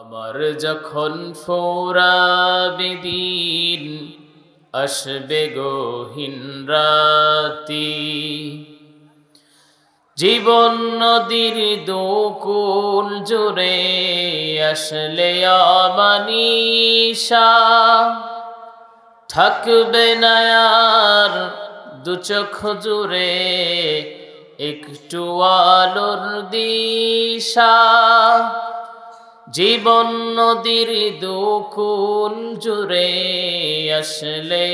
আমার যখন ফোরাবে দিন আসবে গহীন রাতি, জীবন নদীর দুকুল জুড়ে আসলে আমানিশা, থাকবে না আর দু চোখ জুড়ে একটু আলোর দিশা। জীবন নদীর দুকুল জুড়ে আসলে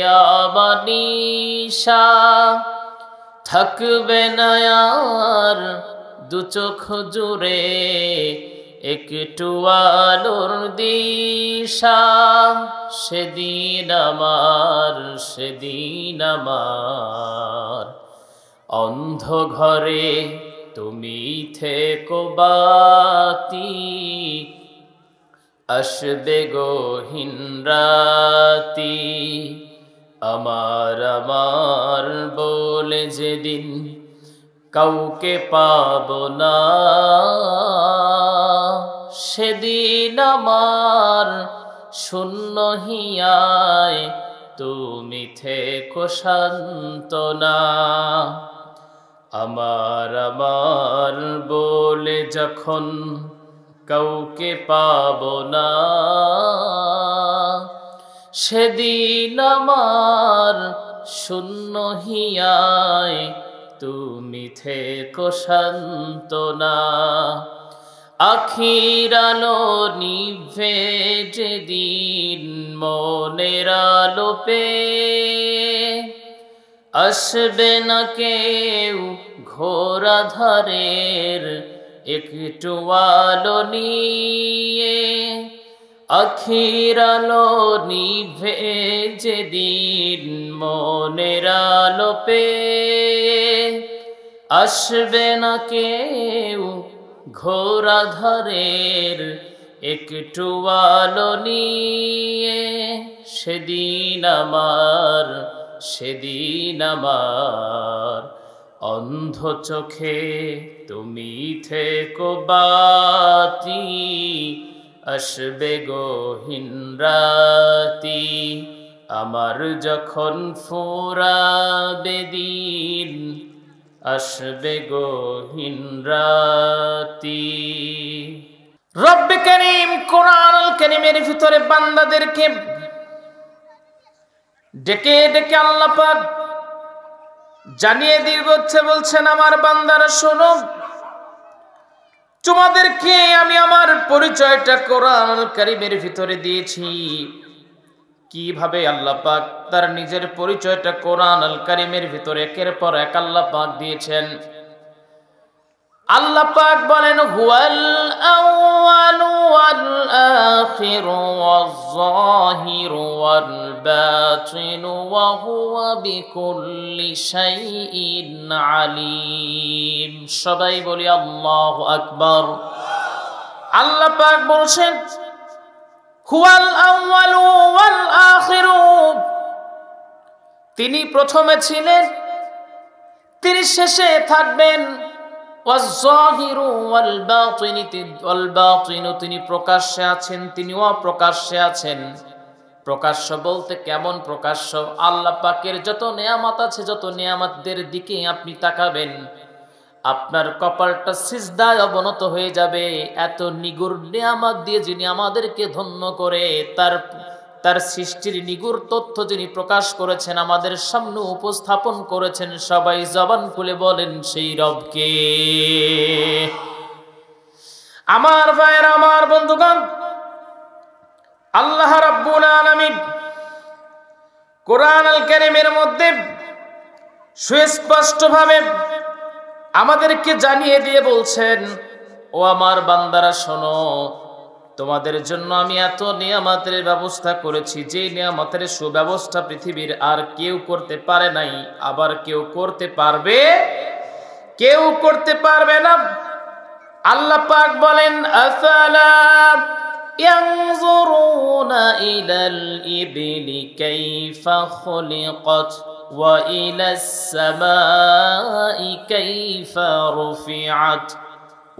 আমানিশা, থাকবে না আর দু চোখ জুড়ে একটু আলোর দিশা। সেদিন আমার অন্ধ ঘরে তুমি থেকো বাতি, আসবে গহীন রাতি। আমার বলে যেদিন কাউকে পাব না, সেদিন আমার শূন্য হিয়ায় তুমি থেকো সান্ত্বনা। আমার বলে যখন কাউকে পাব না, সেদিন আমার শূন্য হিয়ায় তুমি থেকো সান্ত্বনা। আখির আলো নিভে যেদিন মনের আলো পেয়ে, আসবে না কেউ ঘোর আঁধারের একটু আলো নিয়ে। আখির আলো নিভে যেদিন মনের আলো পেয়ে, আসবে না কেউ ঘোর আঁধারের একটু আলো নিয়ে। সেদিন আমার অন্ধ চোখে তুমি থেকো বাতি, আসবে গহীন রাতি। আমার যখন ফুরাবে দিন আসবে গহীন রাতি। রব্বে কারীম কোরআনুল কারীমের ভিতরে বান্দাদেরকে ডেকে ডেকে আল্লাহ পাক জানিয়ে দিচ্ছে, বলছেন আমার বান্দারা শোনো, তোমাদেরকে আমি আমার পরিচয়টা কোরআনুল কারীমের ভিতরে দিয়েছি। কিভাবে আল্লাহ পাক তার নিজের পরিচয়টা কোরআনুল কারীমের ভিতরে একের পর এক আল্লাহ পাক দিয়েছেন। আল্লাহ পাক বলেন, হুয়াল আউয়ালু ওয়াল আখিরু ওয়াজ যাহিরু ওয়াল বাতিনু ওয়া হুয়া বিকুল্লি শাইইন আলিম। সবাই বলি আল্লাহু আকবার। আল্লাহ পাক বলছেন, হুয়াল আউয়ালু ওয়াল আখিরু, তিনি প্রথমে ছিলেন, তিনি শেষে থাকবেন। তিনি প্রকাশ্যে আছেন, তিনি অপ্রকাশ্যে আছেন। প্রকাশ্য বলতে কেমন প্রকাশ্য? আল্লাহ পাকের যত নেয়ামত আছে, যত নেয়ামতদের দিকে আপনি তাকাবেন, আপনার কপালটা সিজদায় অবনত হয়ে যাবে। এত নিগুর নেয়ামত দিয়ে যিনি আমাদেরকে ধন্য করে, তার সৃষ্টির নিগুর তথ্য যিনি প্রকাশ করেছেন, আমাদের সামনে উপস্থাপন করেছেন, সবাই জবান খুলে বলেন সেই রবকে। আমার ভাইয়েরা, আমার বন্ধুগণ, আল্লাহ রাব্বুল আলামিন কোরআনুল কারীমের মধ্যে সুস্পষ্টভাবে আমাদেরকে জানিয়ে দিয়ে বলছেন, ও আমার বান্দারা শোনো, তোমাদের জন্য আমি এত নিয়ামতের ব্যবস্থা করেছি, যে নিয়ামতের সুব্যবস্থা পৃথিবীর আর কেউ করতে পারে নাই, আবার কেউ করতে পারবে না। আল্লাহ পাক বলেন, আফালা ইয়ানজুরুনা ইলাল ইবলি কাইফা খুলিকাত ওয়া ইলাস সামাই কাইফা রুফিআত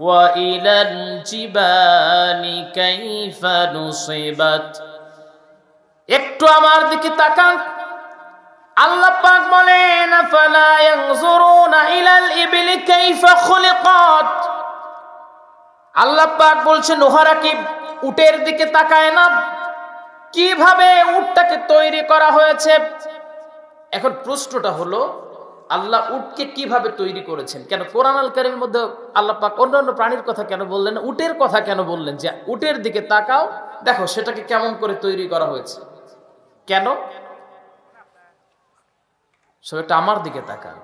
ওয়া ইলাল জিবালি কাইফা নুসিবাত। একটু আমার দিকে তাকান। আল্লাহ পাক বলেন আফালা ইয়ানজুরুনা ইলাল ইবলি কাইফা খুলিকাত। আল্লাহ পাক বলছেন ওহারা কি উটের দিকে তাকায় না কিভাবে উটটাকে তৈরি করা হয়েছে? এখন প্রশ্নটা হলো আল্লাহ উটকে কিভাবে তৈরি করেছেন? কেন কোরআন আল কারীমের মধ্যে আল্লাহ পাক অন্যান্য প্রাণীর কথা কেন বললেন, উটের কথা কেন বললেন যে উটের দিকে তাকাও দেখো সেটাকে কেমন করে তৈরি করা হয়েছে? কেন? সব একটা আমার দিকে তাকান।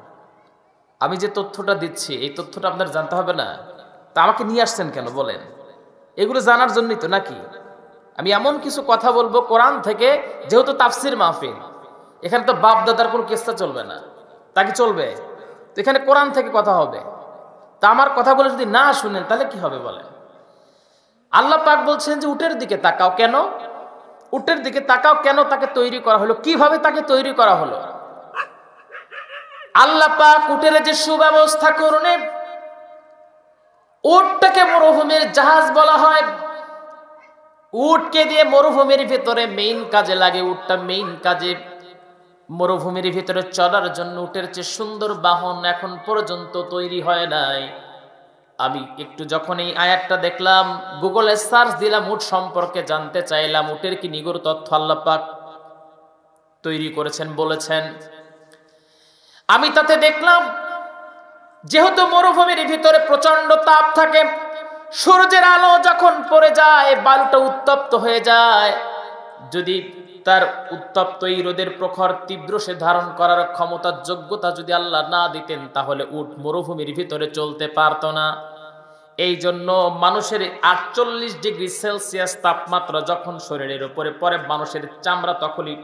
আমি যে তথ্যটা দিচ্ছি এই তথ্যটা আপনার জানতে হবে না? তা আমাকে নিয়ে আসছেন কেন বলেন? এগুলো জানার জন্যই তো নাকি? আমি এমন কিছু কথা বলবো কোরআন থেকে, যেহেতু তাফসির মাহফিল, এখানে তো বাপ দাদার কোনো কিস্সা চলবে না, তা কি চলবে? তো এখানে কোরআন থেকে কথা হবে। তা আমার কথাগুলো যদি না শুনেন তাহলে কি হবে বলেন? আল্লাহ পাক বলছেন যে উটের দিকে তাকাও। কেন উটের দিকে তাকাও? কেন তাকে তৈরি করা হলো? কিভাবে তাকে তৈরি করা হলো? আল্লাহ পাক উটের যে সুব্যবস্থা করলেন, উটটাকে মরুভূমির জাহাজ বলা হয়। উটকে দিয়ে মরুভূমির ভিতরে মেইন কাজে লাগে। উটটা মেইন কাজে মরুভূমির ভিতরে চলার জন্য উটের চেয়ে সুন্দর বাহন এখন পর্যন্ত তৈরি হয় নাই। আমি একটু যখন এই আয়াতটা দেখলাম, গুগলে সার্চ দিলাম, উট সম্পর্কে জানতে চাইলাম, উটের কি নিগূঢ় তথ্য আল্লাহ পাক তৈরি করেছেন বলেছেন। আমি তাতে দেখলাম যেহেতু মরুভূমির ভিতরে প্রচন্ড তাপ থাকে, সূর্যের আলো যখন পড়ে যায় বালুটা উত্তপ্ত হয়ে যায়। যদি তার উত্তপ্ত এই রোদের প্রখর তীব্র সে ধারণ করার ক্ষমতার যোগ্যতা যদি আল্লাহ না দিতেন তাহলে উট মরুভূমির ভিতরে চলতে পারত না। এই জন্য মানুষের 48 ডিগ্রি সেলসিয়াস তাপমাত্রা যখন শরীরের উপরে পড়ে মানুষের চামড়া তখনই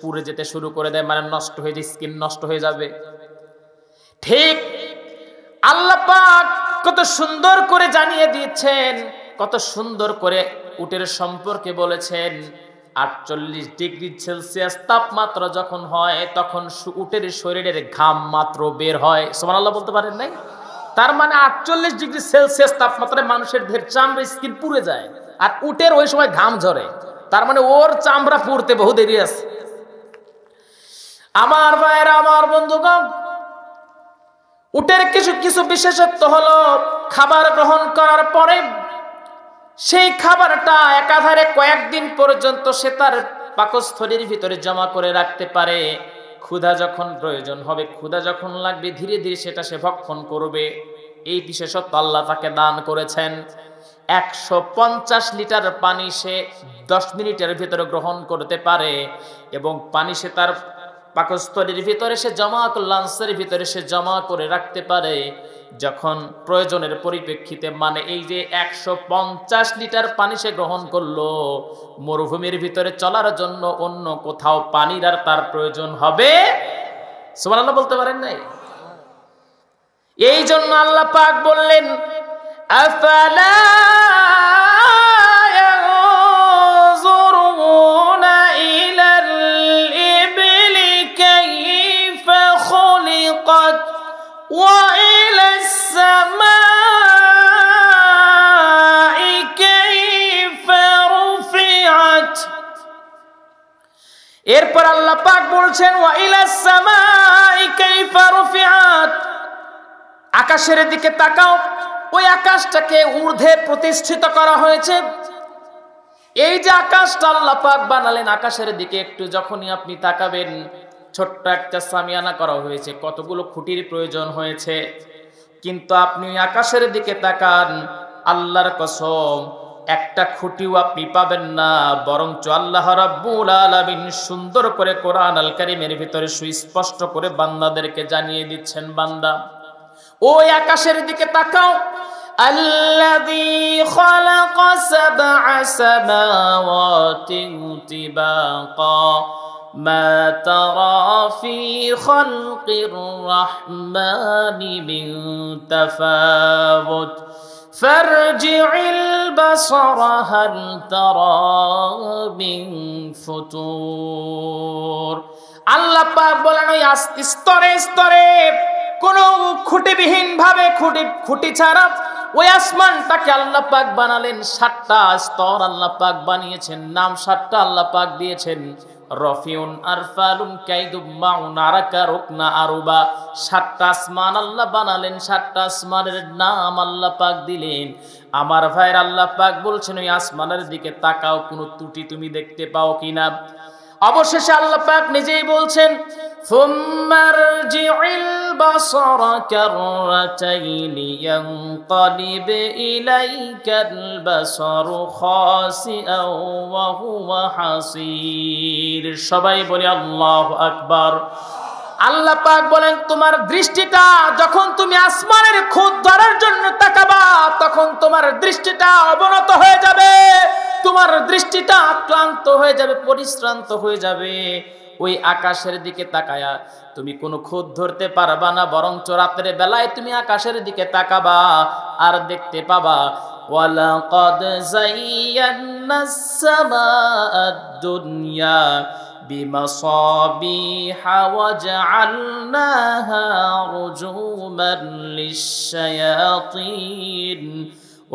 পুড়ে যেতে শুরু করে দেয়, মানে নষ্ট হয়ে যায়, স্কিন নষ্ট হয়ে যাবে। ঠিক আল্লাহ পাক কত সুন্দর করে জানিয়ে দিয়েছেন, কত সুন্দর করে উটের সম্পর্কে বলেছেন। 48 ডিগ্রি সেলসিয়াস তাপমাত্রা যখন হয় তখন উটের শরীরের ঘাম মাত্র বের হয়। সুবহানাল্লাহ বলতে পারেন নাই? তার মানে 48 ডিগ্রি সেলসিয়াস তাপমাত্রায় মানুষের দেহের চামড়া স্কিন পুড়ে যায়, আর উটের ওই সময় ঘাম ঝরে। তার মানে ওর চামড়া পুড়তে বহু দেরি আছে। আমার ভাইয়েরা, আমার বন্ধুগণ, উটের কিছু কিছু বিশেষত্ব হলো খাবার গ্রহণ করার পরে সেই খাবারটা একাধারে কয়েকদিন পর্যন্ত সে তার পাকস্থলীর ভিতরে জমা করে রাখতে পারে। ক্ষুধা যখন প্রয়োজন হবে, ক্ষুধা যখন লাগবে, ধীরে ধীরে সেটা সে ভক্ষণ করবে। এই বিশেষত্ব আল্লাহ তাকে দান করেছেন। 150 লিটার পানি সে 10 মিনিটের ভিতরে গ্রহণ করতে পারে, এবং পানি সে তার পাকস্থলীর ভিতরে সে জমা করে, লাঞ্চের ভিতরে সে জমা করে রাখতে পারে যখন প্রয়োজনের পরিপ্রেক্ষিতে। মানে এই যে 150 লিটার পানি সে গ্রহণ করলো, মরুভূমির ভিতরে চলার জন্য অন্য কোথাও পানির আর তার প্রয়োজন হবে? সুবহানাল্লাহ বলতে পারেন নাই? এই জন্য আল্লাহ পাক বললেন আফালা ইয়ানজুরুনা ইলাল ইবলি কাইফা খুলিকাত ওয়া ইলাস সামাই কাইফা রুফিআত। এরপর আল্লাহ পাক বলছেন ওয়া ইলাস সামাই কাইফা রুফিআত, আকাশের দিকে তাকাও, ওই আকাশটাকে ঊর্ধ্বে প্রতিষ্ঠিত করা হয়েছে। এই যে আকাশটা আল্লাহ পাক বানালেন, আকাশের দিকে একটু যখনই আপনি তাকাবেন ছোট্ট একটা সামিয়ানা করা হয়েছে, কতগুলো খুঁটির প্রয়োজন হয়েছে। কিন্তু আপনি আকাশের দিকে তাকান, আল্লাহর কসম একটা খুঁটিও আপনি পাবেন না, বরঞ্চ আল্লাহ রাব্বুল আলামিন সুন্দর করে কোরআন আল কারীমের ভিতরে সুস্পষ্ট করে বান্দাদেরকে জানিয়ে দিচ্ছেন, বান্দা ওই আকাশের দিকে তাকাও। আল্লাযী খালাকা সাবআ সামাওয়াতিন তিবাকা মা তারা ফি খালকির রাহমানি মিন তাফাউত ফারজি'ল বাসারা হাল তারা মিন ফুতুর। আল্লাহ পাক বলেন ওই স্তরে স্তরে কোন খুঁটিবিহীন ভাবে, খুঁটি ছাড়া ওই আসমানটাকে আল্লাহ পাক বানালেন 7টা স্তর আল্লাহ পাক বানিয়েছেন, নাম 7টা আল্লাহ পাক দিয়েছেন। রফিউন, আরফালুন, কাইদুম, মাউন, আরাকা, রুকনা, আরুবা। 7টা আসমান আল্লাহ বানালেন, 7টা আসমানের নাম আল্লাহ পাক দিলেন। আমার ভাইয়ের আল্লাহ পাক বলছেন ওই আসমানের দিকে তাকাও, কোনো ত্রুটি তুমি দেখতে পাও কিনা। অবশেষে আল্লাহ পাক নিজেই বলছেন ফুম্মারজিউল বাসারা কাররাতাইনি ইয়ানকালিব ইলাইকাল বাসারু খাসিআন ওয়া হুয়া হাসীর। সবাই বলি আল্লাহু আকবার। আল্লাহ পাক বলেন তোমার দৃষ্টিটা যখন তুমি আসমানের খুদ ধরার জন্য তাকাবা তখন তোমার দৃষ্টিটা অবনত হয়ে যাবে, তোমার দৃষ্টিটা ক্লান্ত হয়ে যাবে, পরিশ্রান্ত হয়ে যাবে। ওই আকাশের দিকে তাকায়া তুমি কোনো খুদ ধরতে পারবা না, বরঞ্চ রাতের বেলায় তুমি আকাশের দিকে তাকাবা আর দেখতে পাবা ওয়ালাকাদ যায়্যানাস সামাআদ দুনিয়া বিমাসাবিহা ওয়াজআলনাহা রুজুমান লিশ-শায়াতিন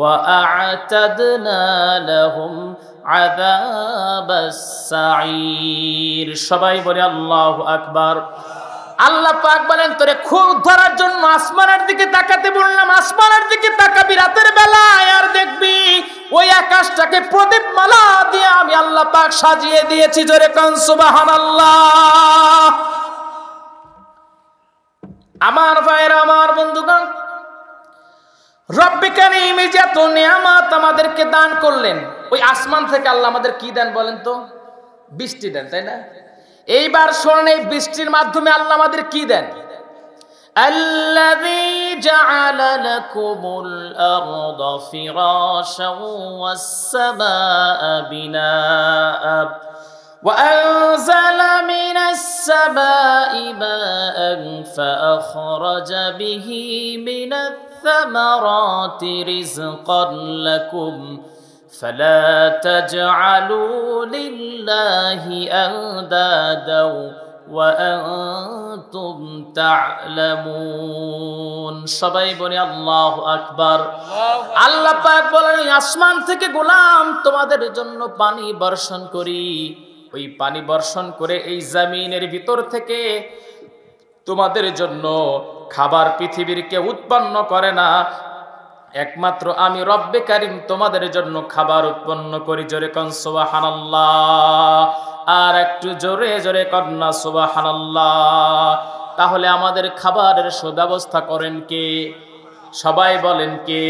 وأعتدنا لهم عذاب السعير। সবাই বলে আল্লাহু আকবার। আল্লাহ পাক বলেন তোরে খুদ ধরার জন্য আসমানের দিকে তাকাতে বললাম, আসমানের দিকে তাকাবি রাতের বেলায় আর দেখবি ওই আকাশটাকে প্রদীপ মালা দিয়ে আমি আল্লাহ পাক সাজিয়ে দিয়েছি। জোরে কান সুবহানাল্লাহ। আমার ভাইরা, আমার বন্ধুগণ, রব্বে কারীম যে এত নিয়ামত আমাদেরকে দান করলেন, ওই আসমান থেকে আল্লাহ আমাদের কি দেন বলেন তো? বৃষ্টি দেন, তাই না? এইবার শোনেন এই বৃষ্টির মাধ্যমে আল্লাহ আমাদের কি দেন? আল্লাযী জাআলা লাকুমুল আরদা ফিরাশান ওয়াস সামাআ বিনাআ وأنزل من السماء ماء فأخرج به من الثمرات رزقا لكم فلا تجعلوا لله أندادا وأنتم تعلمون। সবাই বলি আল্লাহু আকবার। আল্লাহ পাক বলেন আসমান থেকে গোলাম তোমাদের জন্য পানি বর্ষণ করি, ওই পানি বর্ষণ করে এই জমিনের ভিতর থেকে তোমাদের জন্য খাবার পৃথিবীর কেউ উৎপন্ন করে না, একমাত্র আমি রব্বে কারীম তোমাদের জন্য খাবার উৎপন্ন করি। জোরে কোন সুবহানাল্লাহ, আর একটু জোরে জোরে কন্না সুবহানাল্লাহ। তাহলে আমাদের খাবারের সুব্যবস্থা করেন কে? সবাই বলেন কে?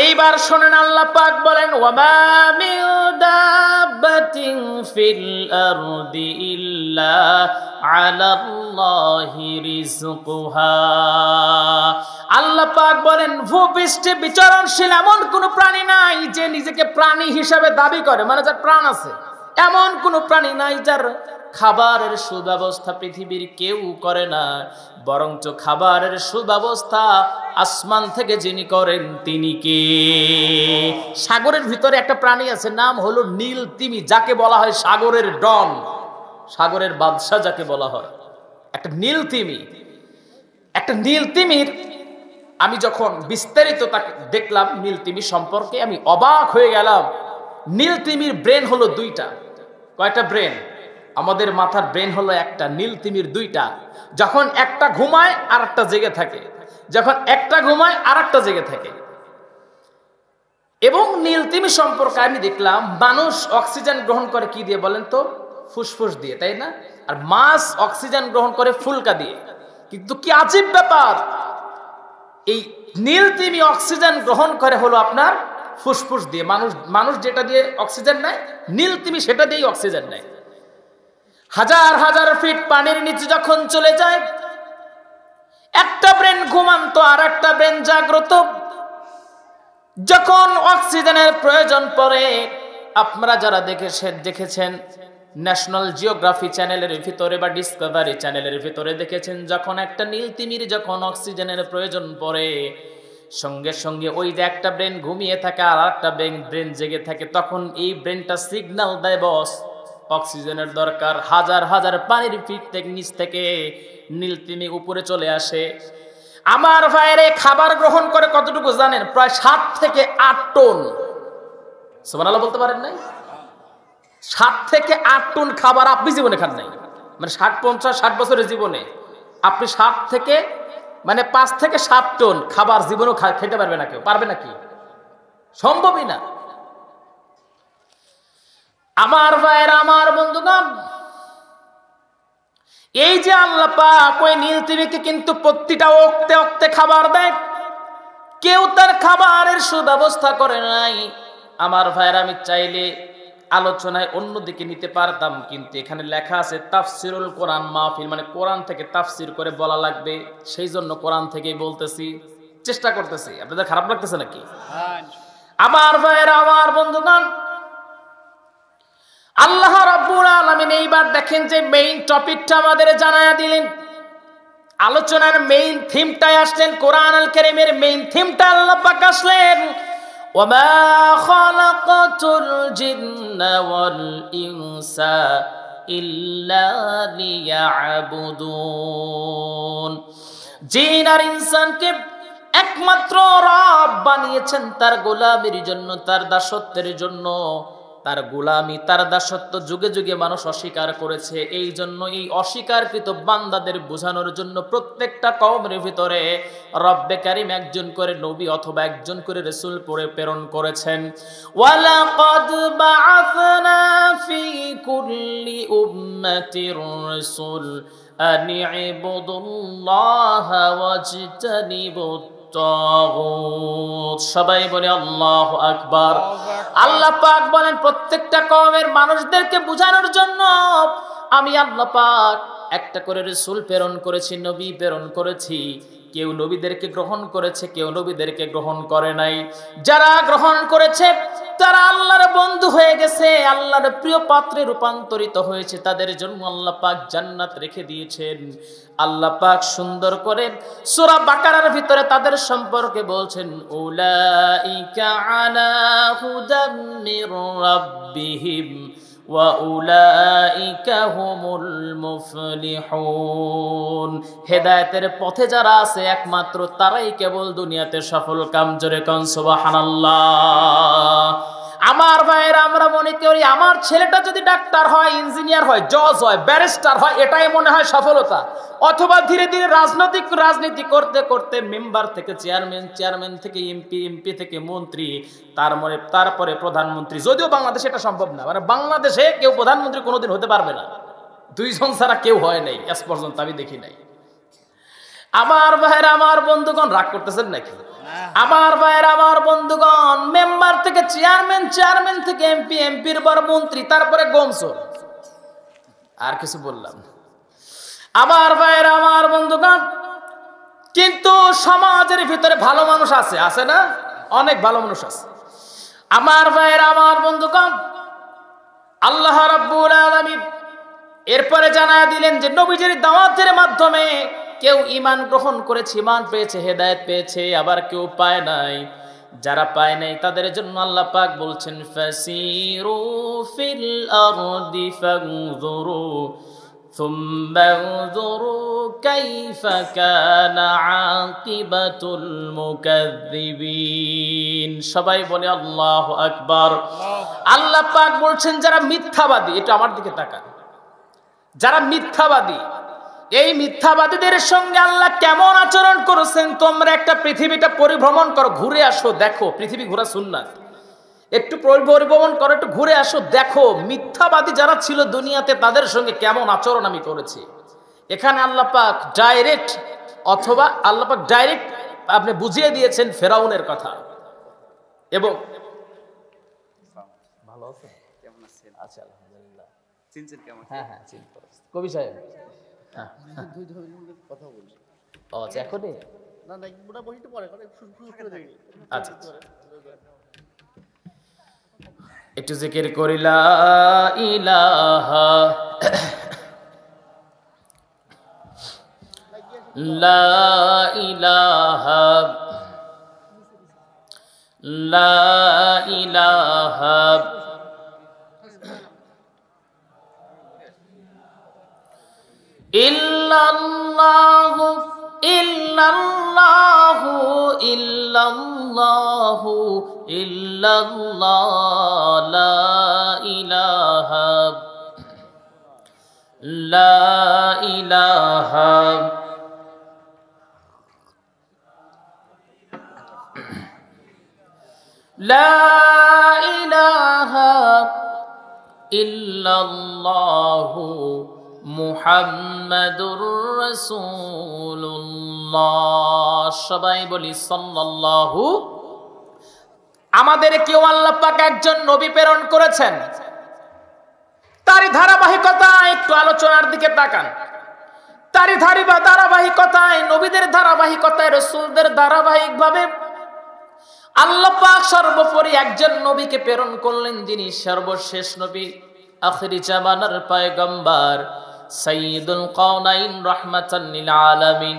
এইবার শোনেন আল্লাহ পাক বলেন ওয়ামা মিন দাব্বাতিন ফিল আরদি ইল্লা আলাল্লাহি রিজকুহা। আল্লাহ পাক বলেন ভূপৃষ্ঠে বিচরণশীল এমন কোন প্রাণী নাই যে নিজেকে প্রাণী হিসাবে দাবি করে, মানে যার প্রাণ আছে, এমন কোন প্রাণী নাই যার খাবারের সুব্যবস্থা পৃথিবীর কেউ করে না, বরঞ্চ খাবারের সুব্যবস্থা আসমান থেকে যিনি করেন তিনি কে? সাগরের ভিতরে একটা প্রাণী আছে, নাম হলো নীল তিমি, যাকে বলা হয় সাগরের ডন, সাগরের বাদশা যাকে বলা হয়, একটা নীল তিমি। একটা নীল তিমির আমি যখন বিস্তারিত তাকে দেখলাম নীল তিমি সম্পর্কে, আমি অবাক হয়ে গেলাম। নীল তিমির ব্রেন হলো 2টা। কয়টা ব্রেন? আমাদের মাথার ব্রেন হলো একটা, নীল তিমির 2টা। যখন একটা ঘুমায় আর একটা জেগে থাকে, যখন একটা ঘুমায় আর একটা জেগে থাকে। এবং নীল তিমি সম্পর্কে আমি দেখলাম মানুষ অক্সিজেন গ্রহণ করে কি দিয়ে বলেন তো? ফুসফুস দিয়ে, তাই না? আর মাছ অক্সিজেন গ্রহণ করে ফুলকা দিয়ে। কিন্তু কি আজীব ব্যাপার, এই নীল তিমি অক্সিজেন গ্রহণ করে হলো আপনার ফুসফুস দিয়ে। মানুষ যেটা দিয়ে অক্সিজেন নেয়, নীল তিমি সেটা দিয়েই অক্সিজেন নেয়। হাজার হাজার ফিট পানির নিচে যখন চলে যায়, একটা ব্রেন ঘুমান্ত আর একটা ব্রেন জাগ্রত। যখন অক্সিজেনের প্রয়োজন পড়ে, আপনারা যারা দেখেছেন ন্যাশনাল জিওগ্রাফি চ্যানেলের ভিতরে বা ডিসকভারি চ্যানেলের ভিতরে দেখেছেন, যখন একটা নীল তিমির যখন অক্সিজেনের প্রয়োজন পড়ে, সঙ্গে সঙ্গে ওই যে একটা ব্রেন ঘুমিয়ে থাকে আর একটা ব্রেন জেগে থাকে, তখন এই ব্রেনটা সিগন্যাল দেয় বস অক্সিজেনের দরকার। হাজার হাজার পানির ফিট থেকে নিচ থেকে নীল তিমি উপরে চলে আসে। আমার ভাইরে খাবার গ্রহণ করে কতটুকু জানেন? প্রায় 7 থেকে 8 টন। সুবহানাল্লাহ বলতে পারেন নাই? 7 থেকে 8 টন খাবার আপনি জীবনে খান নাই। মানে 60 বছরের জীবনে আপনি 7 থেকে মানে 5 থেকে 7 টন খাবার জীবনেও খেতে পারবে না কেউ। পারবে নাকি? সম্ভবই না। আমার ভাইয়েরা, আমার বন্ধুগণ, এই যে আল্লাহ পাক ওই নীল তিমিকে কিন্তু প্রতিটা ওক্তে ওক্তে খাবার দেয়, কেউ তার খাবারের সুব্যবস্থা করে নাই। আমার ভাইয়েরা, আমি চাইলে আলোচনায় অন্যদিকে নিতে পারতাম, কিন্তু এখানে লেখা আছে তাফসিরুল কোরআন মাহফিল, মানে কোরআন থেকে তাফসির করে বলা লাগবে, সেই জন্য কোরআন থেকেই বলতেছি, চেষ্টা করতেছি। আপনাদের খারাপ লাগতেছে নাকি? আমার ভাইয়েরা, আমার বন্ধুগণ, আল্লাহ রাব্বুল আলামিন এইবার দেখেন যে মেইন টপিকটা আমাদের জানায়া দিলেন, আলোচনার মেইন থিমটাই আসলেন, কোরআন আল কারীমের মেইন থিমটা আল্লাহ পাক আসলেন, ওয়ামা খালাকাতুল জিন্না ওয়াল ইনসা ইল্লা লিয়াবুদুন। জিন আর ইনসানকে একমাত্র রব বানিয়েছেন তার গোলামির জন্য, তার দাসত্বের জন্য। তার গোলামি, তার দাসত্ব যুগে যুগে মানুষ অস্বীকার করেছে। এই জন্য এই অস্বীকারকৃত বান্দাদের বোঝানোর জন্য প্রত্যেকটা কওমের ভিতরে রব্বে কারীম একজন করে নবী অথবা একজন করে রাসূল প্রেরণ করেছেন। ওয়ালাকাদ বাআসনা ফি কুল্লি উম্মাতির রাসূল আন ইবুদুল্লাহা ওয়াজতানিবুত তাগুত। সবাই বলে আল্লাহু আকবার। আল্লাহ পাক বলেন প্রত্যেকটা কওমের মানুষদেরকে বোঝানোর জন্য আমি আল্লাহ পাক একটা করে রাসূল প্রেরণ করেছি, নবী প্রেরণ করেছি। কেউ নবীদেরকে গ্রহণ করেছে, কেউ নবীদেরকে গ্রহণ করে নাই। যারা গ্রহণ করেছে তারা আল্লাহর বন্ধু হয়ে গেছে, আল্লাহর প্রিয় পাত্রে রূপান্তরিত হয়েছে। তাদের জন্য আল্লাহ পাক জান্নাত রেখে দিয়েছেন। আল্লাহ পাক সুন্দর করে সূরা বাকারার ভিতরে তাদের সম্পর্কে বলছেন, উলাইকা আলা হুদাম মির রাব্বিহিম ওয়া উলাইকা হুমুল মুফলিহুন। হেদায়েতের পথে যারা আছে একমাত্র তারাই কেবল দুনিয়াতে সফল কাম। জোরে কোন সুবহানাল্লাহ। আমার ভাইয়েরা, আমরা মনে করি আমার ছেলেটা যদি ডাক্তার হয়, ইঞ্জিনিয়ার হয়, জজ হয়, ব্যারিস্টার হয়, এটাই মনে হয় সফলতা। অথবা ধীরে ধীরে রাজনীতি করতে করতে মেম্বার থেকে চেয়ারম্যান, চেয়ারম্যান থেকে এমপি, এমপি থেকে মন্ত্রী, তারপরে প্রধানমন্ত্রী। যদিও বাংলাদেশে এটা সম্ভব না, মানে বাংলাদেশে কেউ প্রধানমন্ত্রী কোনোদিন হতে পারবে না। 2 জন ছাড়া কেউ হয় নাই আজ পর্যন্ত, আমি দেখি নাই। আমার ভাইয়েরা, আমার বন্ধুগণ, রাগ করতেছেন নাকি? আমার ভাইয়েরা, আমার বন্ধুগণ, মেম্বার থেকে চেয়ারম্যান, চেয়ারম্যান থেকে এমপি, এমপির পর মন্ত্রী, তারপরে গোমসো। আর কিছু বললাম না। আমার ভাইয়েরা, আমার বন্ধুগণ, কিন্তু সমাজের ভিতরে ভালো মানুষ আছে, আছে না? অনেক ভালো মানুষ আছে। আমার ভাইয়েরা, আমার বন্ধুগণ, আল্লাহ রাব্বুল আলামিন এরপরে জানায় দিলেন যে নবীজির দাওয়াতের মাধ্যমে কেউ ঈমান গ্রহণ করেছে, ঈমান পেয়েছে, হেদায়েত পেয়েছে, আবার কেউ পায় নাই। যারা পায় নাই তাদের জন্য আল্লাহ পাক বলছেন, ফাসিরু ফিল আরদি ফানজুরু সুম্মা উযুরু কাইফা কানা আকিবাতুল মুকাজ্জিবিন। সবাই বলে আল্লাহু আকবার। আল্লাহ পাক বলছেন যারা মিথ্যাবাদী, এটা আমার দিকে তাকান, যারা মিথ্যাবাদী, এই মিথ্যাবাদীদের সঙ্গে আল্লাহ কেমন আচরণ করেছেন। তোমরা একটা পৃথিবীটা পরিভ্রমণ করো, ঘুরে আসো, দেখো। পৃথিবী ঘোরা সুন্নাত। একটু পরিভ্রমণ করো, একটু ঘুরে আসো, দেখো মিথ্যাবাদী যারা ছিল দুনিয়াতে তাদের সঙ্গে কেমন আচরণ আমি করেছি। এখানে আল্লাহ পাক ডাইরেক্ট, অথবা আল্লাহ পাক ডাইরেক্ট আপনি বুঝিয়ে দিয়েছেন ফেরাউনের কথা। এবং ভালো আছেন? কেমন আছেন? আচ্ছা, আলহামদুলিল্লাহ। চিনছেন কেমন? হ্যাঁ হ্যাঁ, চিনতে পারছি। কবি সাহেব, হ্যাঁ, দুই ধরনের কথা বলি। ও আচ্ছা, এখনই না না, মোটামুটি একটু পরে করে শুরু করে দেই। আচ্ছা, একটু জিকির করি, লা ইলাহা লা ইলাহা লা ইলাহা ইল্লাল্লাহু ইল্লাল্লাহু ইল্লাল্লাহু ইল্লাল্লাহ লা ইলাহা লা ইলাহা লা ইলাহা ইল্লাল্লাহু মুহাম্মাদুর রাসূলুল্লাহ। সবাই বলি সাল্লাল্লাহু। আমাদের কেউ আল্লাহ পাক একজন নবী প্রেরণ করেছেন, তারই ধারাবাহিকতায় একটু আলোচনার দিকে তাকান। তারই ধারাবাহিকতায়, নবীদের ধারাবাহিকতায়, রাসূলদের ধারাবাহিকভাবে আল্লাহ পাক সর্বোপরি একজন নবীকে প্রেরণ করলেন, যিনি সর্বশেষ নবী, আখিরি জামানার পয়গম্বর, সাইয়্যিদুল কাওনাইন, রাহমাতান লিল আলামিন।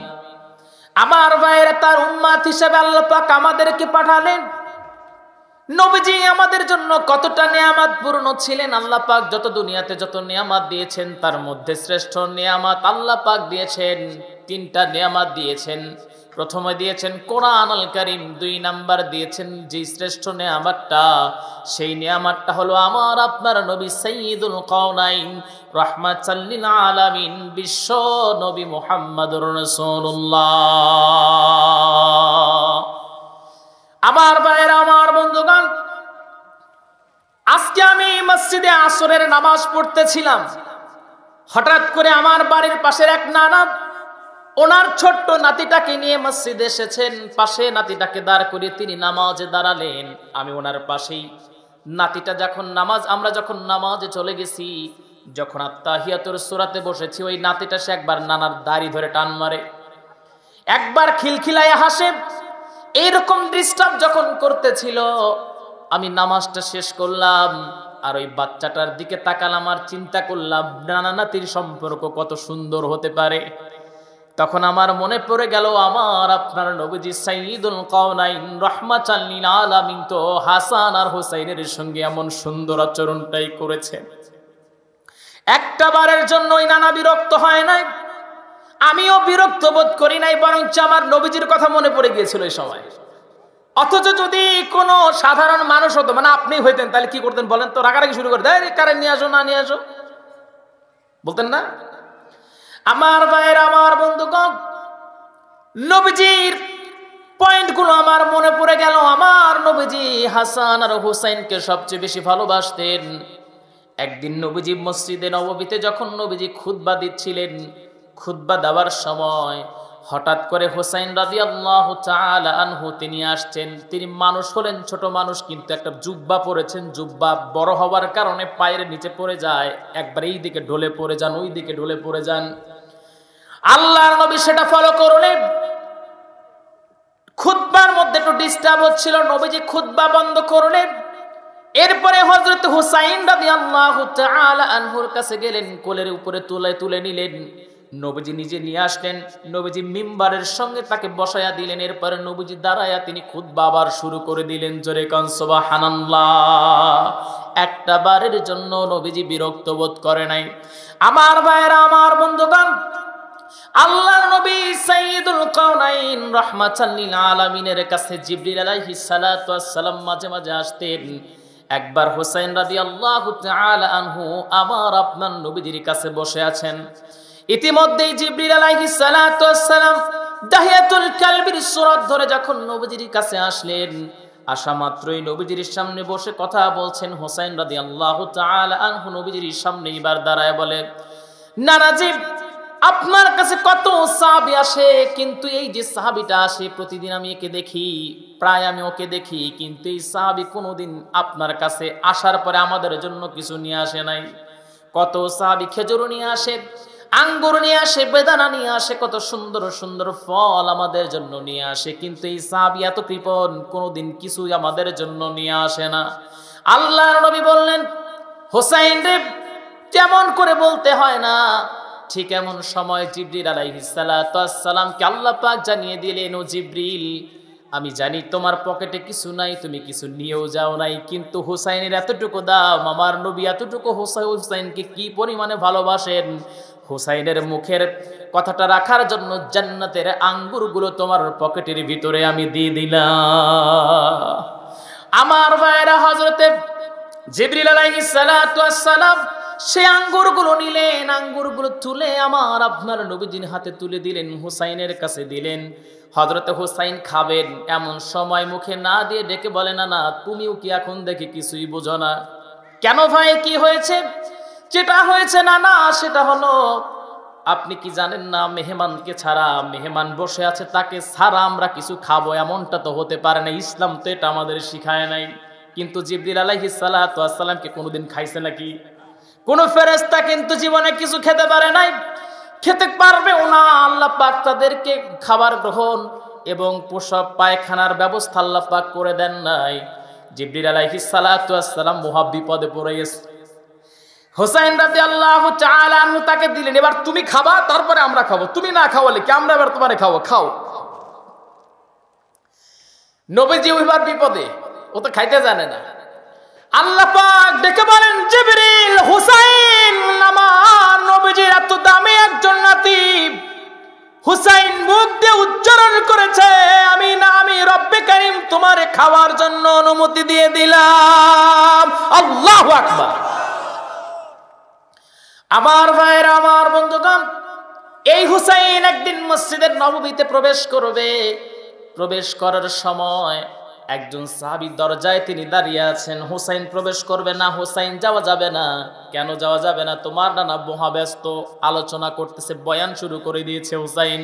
আমার ভাইরা, তার উম্মত হিসেবে আল্লাহ পাক আমাদেরকে পাঠালেন। নবীজি আমাদের জন্য কতটা নিয়ামতপূর্ণ ছিলেন। আল্লাহ পাক যত দুনিয়াতে যত নিয়ামত দিয়েছেন, তার মধ্যে শ্রেষ্ঠ নিয়ামত আল্লাহ পাক দিয়েছেন, তিনটা নিয়ামত দিয়েছেন। প্রথমে দিয়েছেন কোরআন আল কারীম, 2 নাম্বার দিয়েছেন যে শ্রেষ্ঠ নিয়ামতটা, সেই নিয়ামতটা হলো আমার আপনার নবী সাইয়্যিদুল কাওনাইন, রাহমাতাল লিল আলামিন, বিশ্ব নবী মুহাম্মদুর রাসূলুল্লাহ। আমার ভাইরা, আমার বন্ধুগণ, আজকে আমি মসজিদে আসরের নামাজ পড়তেছিলাম। হঠাৎ করে আমার বাড়ির পাশের এক নানা ওনার ছোট্ট নাতিটাকে নিয়ে মসজিদে এসেছেন। পাশে নাতিটাকে দাঁড় করিয়ে তিনি নামাজে দাঁড়ালেন। আমি ওনার পাশেই, নাতিটা যখন আমরা যখন নামাজে চলে গেছি, যখন আত্তাহিয়াতুর সূরাতে বসেছি, ওই নাতিটা সে একবার নানার দাড়ি ধরে টান মারে, একবার খিলখিলায় হাসে। এইরকম ডিস্টার্ব যখন করতেছিল, আমি নামাজটা শেষ করলাম আর ওই বাচ্চাটার দিকে তাকালাম আর চিন্তা করলাম নানা নাতির সম্পর্ক কত সুন্দর হতে পারে। তখন আমার মনে পড়ে গেল, আমার আপনার নবীজি সাইয়্যিদুল কাওনাইন, রাহমাতাল লিল আলামিন তো হাসান আর হুসাইনের সঙ্গে এমন সুন্দর আচরণটাই করেছেন। একটা বারের জন্য ওই নানা বিরক্ত হয় নাই, আমিও বিরক্ত বোধ করি নাই, বরং আমার নবীজির কথা মনে পড়ে গিয়েছিল এই সময়। অথচ যদি কোনো সাধারণ মানুষ হতো, মানে আপনি হইতেন, তাহলে কি করতেন বলেন তো? রাগারাগি শুরু করে দেয়, কারেন্ট নিয়ে আসো, না নিয়ে আসো, বলতেন না? আমার ভাইয়ের, আমার বন্ধুগণ, নবীজির পয়েন্টগুলো আমার মনে পড়ে গেল। আমার নবীজি হাসান আর হুসাইনকে সবচেয়ে বেশি ভালোবাসতেন। একদিন নবীজি মসজিদে নববীতে যখন নবীজি খুতবা দিচ্ছিলেন, খুতবা দেওয়ার সময় হঠাৎ করে হুসাইন রাদিয়াল্লাহু তাআলা আনহু তিনি আসছেন। তিনি মানুষ হলেন ছোট মানুষ, কিন্তু একটা জুব্বা পরেছেন। জুব্বা বড় হওয়ার কারণে পায়ের নিচে পড়ে যায়, একবার এই দিকে ঢলে পড়ে যান, ওই দিকে ঢলে পড়ে যান। আল্লাহর নবী সেটা ফলো করলেন। খুতবার মধ্যে একটু ডিস্টার্ব হচ্ছিল, নবীজি খুতবা বন্ধ করলেন। এরপরে হযরত হুসাইন রাদিয়াল্লাহু তাআলা আনহুর কাছে গেলেন, কোলের উপরে তুলে নিলেন। নবীজি নিজে নিয়ে আসলেন, নবীজি মিম্বারের সঙ্গে তাকে বসায়া দিলেন। এরপরে নবীজি দাঁড়ায়া তিনি খুতবা আবার শুরু করে দিলেন। জোরে কান সুবহানাল্লাহ। একটা বারের জন্য নবীজি বিরক্ত বোধ করে নাই। আমার ভাইরা, আমার বন্ধুগণ, আল্লাহর নবী সাইয়্যিদুল কাওনাইন, রাহমাতাল লিল আলামিনের কাছে জিবরিল আলাইহিস সালাতু ওয়াস সালাম মাঝে মাঝে আসতেন। একবার হুসাইন রাদিয়াল্লাহু তাআলা আনহু আমার আপনার নবীজির কাছে বসে আছেন। ইতিমধ্যেই জিবরিল আলাইহিস সালাতু ওয়াস সালাম দাহিয়াতুল কালবির সূরত ধরে যখন নবীজির কাছে আসলেন, আসা মাত্রই নবীজির সামনে বসে কথা বলছেন। হুসাইন রাদিয়াল্লাহু তাআলা আনহু নবীজির সামনে এবার দাঁড়ায় বলে, নানাজি, আপনার কাছে কত সাহাবী আসে, কিন্তু এই যে সাহাবীটা আসে প্রতিদিন আমি একে দেখি, প্রায় আমি ওকে দেখি, কিন্তু এই সাহাবী কোনোদিন আপনার কাছে আসার পরে আমাদের জন্য কিছু নিয়ে আসে নাই। কত সাহাবী খেজুর নিয়ে আসে, আঙ্গুর নিয়ে আসে, বেদানা নিয়ে আসে, কত সুন্দর সুন্দর ফল আমাদের জন্য নিয়ে আসে, কিন্তু এই সাহাবী এত কৃপণ, কোনোদিন কিছু আমাদের জন্য নিয়ে আসে না। আল্লাহর নবী বললেন, হুসাইন রে, যেমন করে বলতে হয় না। ঠিক এমন সময় জিবরিল আলাইহিস সালাতু ওয়াস সালামকে আল্লাহ পাক জানিয়ে দিলেন, ও জিবরিল, আমি জানি তোমার পকেটে কিছু নাই, তুমি কিছু নিয়েও যাও নাই, কিন্তু হুসাইনের এতটুকু দাম, আমার নবী এতটুকু হুসাইনকে কি পরিমাণে ভালোবাসেন, হুসাইনের মুখের কথাটা রাখার জন্য জান্নাতের আঙ্গুরগুলো তোমার পকেটের ভিতরে আমি দিয়ে দিলাম। আমার ভাইরা, হযরতে জিবরিল আলাইহিস সালাতু ওয়াস সালাম সে আঙ্গুরগুলো নিলেন, আঙ্গুরগুলো তুলে আমার আপনার নবীজির হাতে তুলে দিলেন, হুসাইনের কাছে দিলেন। হযরতে হুসাইন খাবেন, এমন সময় মুখে না দিয়ে ডেকে বলে, না না, তুমিও কি এখন দেখি কিছুই বুঝো না? কেন ভাই, কি হয়েছে? যেটা হয়েছে না না, সেটা হলো আপনি কি জানেন না, মেহমানকে ছাড়া, মেহমান বসে আছে তাকে ছাড়া আমরা কিছু খাবো, এমনটা তো হতে পারে না, ইসলাম তো এটা আমাদের শিখায় নাই। কিন্তু জিবরিল আলাইহিস সালাতু ওয়াস সালাম কি কোনোদিন খাইছে নাকি? কোন ফেরেশতা কিন্তু জীবনে কিছু খেতে পারে নাই, খেতে পারবেও না। আল্লাহ পাক তাদেরকে খাবার গ্রহণ এবং প্রসব পায়খানার ব্যবস্থা আল্লাহ পাক করে দেন নাই। জিবরিল আলাইহিস সালাতু ওয়াস সালাম মহা বিপদে পড়ে গেছে। হুসাইন রাদিয়াল্লাহু তাআলা আনহু তাকে দিলেন, এবার তুমি খাবা, তারপরে আমরা খাবো, তুমি না খাওয়ালে কি আমরা এবার তোমারে খাবো, খাও। নবীজি ওইবার বিপদে, ও তো খাইতে জানে না। আল্লাহ পাক ডেকে বলেন, জিবরিল, হুসাইন আমার নবীজির এত দামি একজন নাতি, হুসাইন মুখ দিয়ে উচ্চারণ করেছে আমি না, আমি রব্বে কারীম তোমারে খাওয়ার জন্য অনুমতি দিয়ে দিলাম। আল্লাহু আকবার। আমার ভাইরা, আমার বন্ধুগণ, এই হুসাইন একদিন মসজিদের নববীতে প্রবেশ করবে। প্রবেশ করার সময় একজন সাহাবী দরজায় তিনি দাঁড়িয়ে আছেন। হুসাইন প্রবেশ করবে না, হুসাইন যাওয়া যাবে না। কেন যাওয়া যাবে না? তোমার নানা মহাব্যস্ত আলোচনা করতেছে, বয়ান শুরু করে দিয়েছে হুসাইন।